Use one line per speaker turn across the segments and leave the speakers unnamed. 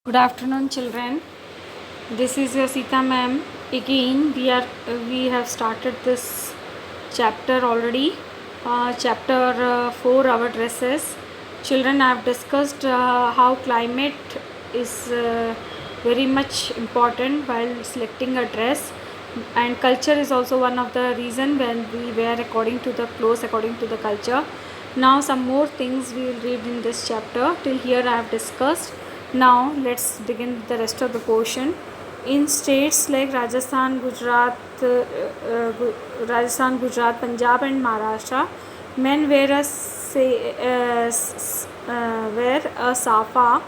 Good afternoon, children. This is your Sita ma'am. Again, we have started this chapter already. Chapter 4, our dresses. Children, I have discussed how climate is very much important while selecting a dress, and culture is also one of the reason when we wear according to the clothes according to the culture. Now, some more things we will read in this chapter. Till here, I have discussed. Now let's begin with the rest of the portion. In states like Rajasthan, Gujarat, Punjab and Maharashtra, men wear a safa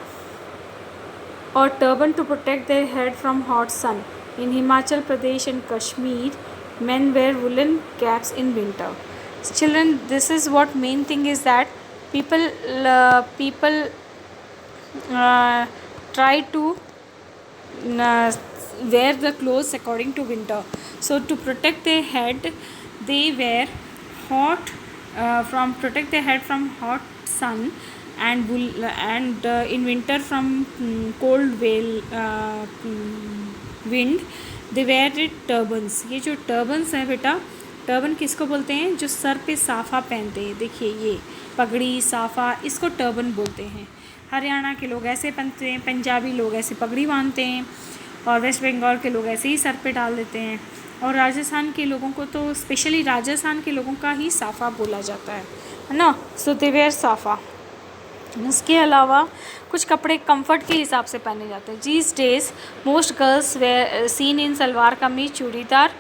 or turban to protect their head from hot sun. In Himachal Pradesh and Kashmir, men wear woolen caps in winter. Children, this is what main thing is that people try to wear the clothes according to winter. So to protect their head, they wear protect their head from hot sun and in winter from cold wind they wear it turbans. ये जो turbans है बेटा, turban किसको बोलते हैं? जो sir पे साफ़ा पहनते हैं, देखिए ये पगड़ी साफ़ा, इसको टर्बन बोलते हैं. हरियाणा के लोग ऐसे पहनते हैं, पंजाबी लोग ऐसे पगड़ी बांधते हैं, और वेस्ट बंगाल के लोग ऐसे ही सर पे डाल देते हैं, और राजस्थान के लोगों को तो स्पेशली राजस्थान के लोगों का ही साफ़ा बोला जाता है ना. सो दे वेयर साफ़ा. इसके अलावा कुछ कपड़े कंफर्ट के हिसाब से पहने जाते हैं. These days most girls wear seen in salwar kameez, churidar,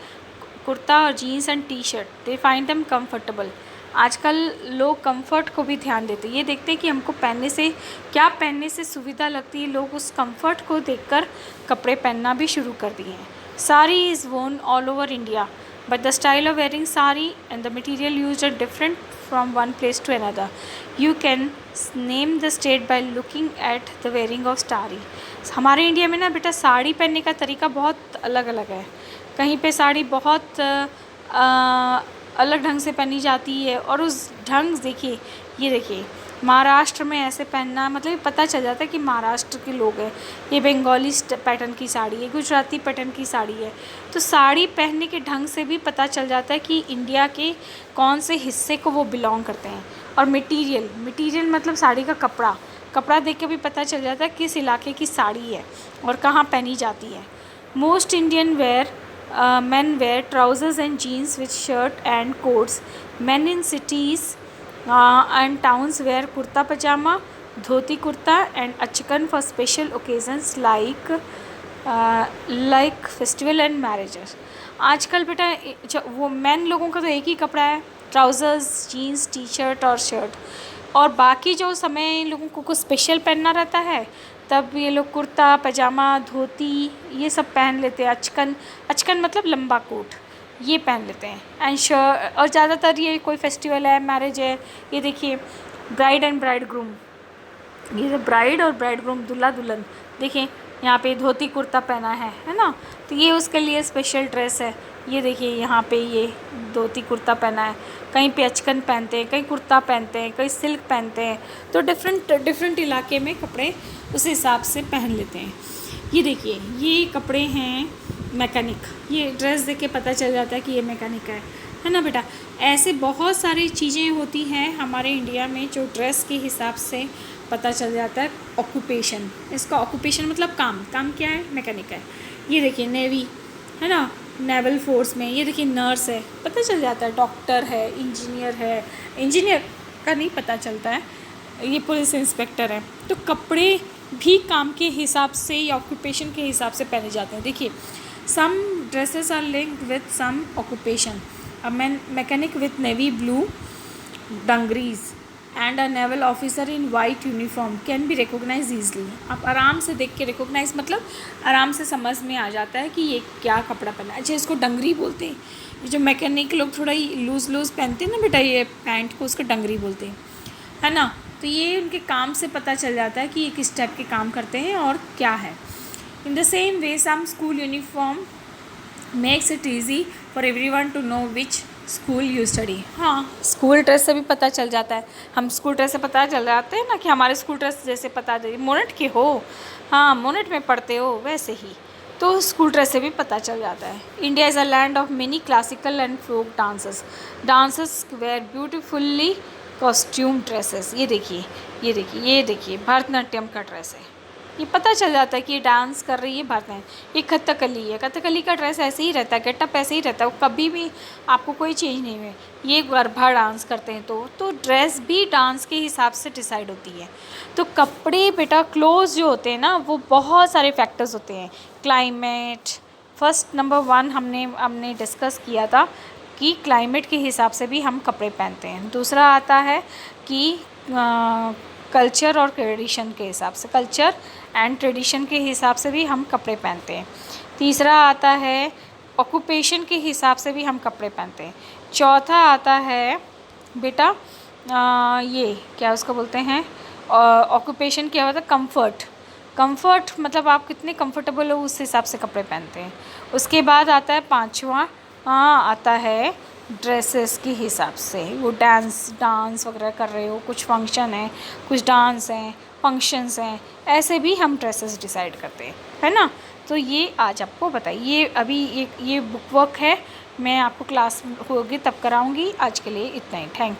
kurta और jeans and T shirt. They find them comfortable. आजकल लोग कंफर्ट को भी ध्यान देते हैं. ये देखते हैं कि हमको पहनने से सुविधा लगती है. लोग उस कंफर्ट को देखकर कपड़े पहनना भी शुरू कर दिए हैं. Sari is worn all over India, but the style of wearing sari and the material used are different from one place to another. You can name the state by looking at the wearing of sari. हमारे India में ना बेटा साड़ी पहनने का तरीका बहुत अलग अलग है. कहीं पे साड़ी बहुत अलग ढंग से पहनी जाती है, और उस ढंग देखिए, ये देखिए महाराष्ट्र में ऐसे पहनना मतलब पता चल जाता है कि महाराष्ट्र के लोग हैं. ये बंगाली पैटर्न की साड़ी है, गुजराती पैटर्न की साड़ी है. तो साड़ी पहनने के ढंग से भी पता चल जाता है कि इंडिया के कौन से हिस्से को वो बिलोंग करते हैं. और मटीरियल मतलब साड़ी का कपड़ा देख के भी पता चल जाता है किस इलाके की साड़ी है और कहाँ पहनी जाती है. Most Indian men wear trousers and jeans with shirt and coats. Men in cities and towns wear kurta pajama, dhoti kurta and achkan for special occasions like festival and marriages. आजकल बेटा वो मैन लोगों का तो एक ही कपड़ा है, trousers, jeans, T shirt और शर्ट. और बाकी जो समय इन लोगों को स्पेशल पहनना रहता है तब ये लोग कुर्ता पजामा धोती ये सब पहन लेते हैं. अचकन मतलब लंबा कोट, ये पहन लेते हैं. एंड शर्ट, और ज़्यादातर ये कोई फेस्टिवल है, मैरिज है, ये देखिए ब्राइड एंड ब्राइडग्रूम, ये ब्राइड और ब्राइडग्रूम दूल्हा दुल्हन, देखिए यहाँ पे धोती कुर्ता पहना है ना. तो ये उसके लिए स्पेशल ड्रेस है. ये देखिए यहाँ पे ये धोती कुर्ता पहना है. कहीं पे अचकन पहनते हैं, कहीं कुर्ता पहनते हैं, कहीं सिल्क पहनते हैं. तो डिफरेंट इलाके में कपड़े उस हिसाब से पहन लेते हैं. ये देखिए ये कपड़े हैं मैकेनिक. ये ड्रेस देख के पता चल जाता है कि ये मैकेनिक है ना बेटा. ऐसे बहुत सारी चीज़ें होती हैं हमारे इंडिया में जो ड्रेस के हिसाब से पता चल जाता है. ऑक्यूपेशन, इसका ऑक्यूपेशन मतलब काम क्या है? मैकेनिक है. ये देखिए नेवी है ना, नेवल फोर्स में. ये देखिए नर्स है, पता चल जाता है. डॉक्टर है, इंजीनियर का नहीं पता चलता है. ये पुलिस इंस्पेक्टर है. तो कपड़े भी काम के हिसाब से या ऑक्यूपेशन के हिसाब से पहने जाते हैं. देखिए some dresses are linked with some occupation. A mechanic with navy blue dungarees and a naval officer in white uniform can be recognise easily. आप आराम से देख के रिकोगनाइज मतलब आराम से समझ में आ जाता है कि ये क्या कपड़ा पहना है. अच्छा, इसको डंगरी बोलते हैं. ये जो मैकेनिक लोग थोड़ा लूज़ पहनते हैं ना बेटा ये पैंट को, उसको डंगरी बोलते हैं, है ना. तो ये उनके काम से पता चल जाता है कि ये किस टाइप के काम करते हैं और क्या है. In the same way some school uniform makes it easy for everyone to know which school you study, हाँ स्कूल ड्रेस से भी पता चल जाता है। हम स्कूल ड्रेस से पता चल जाते हैं ना कि हमारे स्कूल ड्रेस जैसे पता चले मोनेट के हो, हाँ मोनेट में पढ़ते हो वैसे ही, तो स्कूल ड्रेस से भी पता चल जाता है। India is a land of many classical and folk dances, dances were beautifully costume dresses. ये देखिए ये देखिए ये देखिए भरतनाट्यम का ड्रेस है, ये पता चल जाता है कि ये डांस कर रही है भरतनाट्यम। ये कथकली है, कथकली का ड्रेस ऐसे ही रहता है, गेटअप ऐसे ही रहता है, वो कभी भी आपको कोई चेंज नहीं हुए। ये गरबा डांस करते हैं तो ड्रेस भी डांस के हिसाब से डिसाइड होती है। तो कपड़े बेटा क्लोथ्स जो होते हैं ना वो बहुत सारे फैक्टर्स होते हैं। क्लाइमेट फर्स्ट नंबर 1 हमने डिस्कस किया था कि क्लाइमेट के हिसाब से भी हम कपड़े पहनते हैं। दूसरा आता है कि कल्चर और ट्रेडिशन के हिसाब से, कल्चर एंड ट्रेडिशन के हिसाब से भी हम कपड़े पहनते हैं। तीसरा आता है ऑक्यूपेशन के हिसाब से भी हम कपड़े पहनते हैं। चौथा आता है बेटा ये क्या उसको बोलते हैं, ऑक्यूपेशन क्या होता है, कंफर्ट। कंफर्ट मतलब आप कितने कंफर्टेबल हो उस हिसाब से कपड़े पहनते हैं। उसके बाद आता है पांचवा आता है ड्रेसेस के हिसाब से, वो डांस वगैरह कर रहे हो, कुछ फंक्शन है, कुछ डांस हैं, फंक्शंस हैं, ऐसे भी हम ड्रेसेस डिसाइड करते हैं, है ना। तो ये आज आपको बताइए, ये अभी ये बुक वर्क है, मैं आपको क्लास होगी तब कराऊंगी। आज के लिए इतना ही, थैंक यू।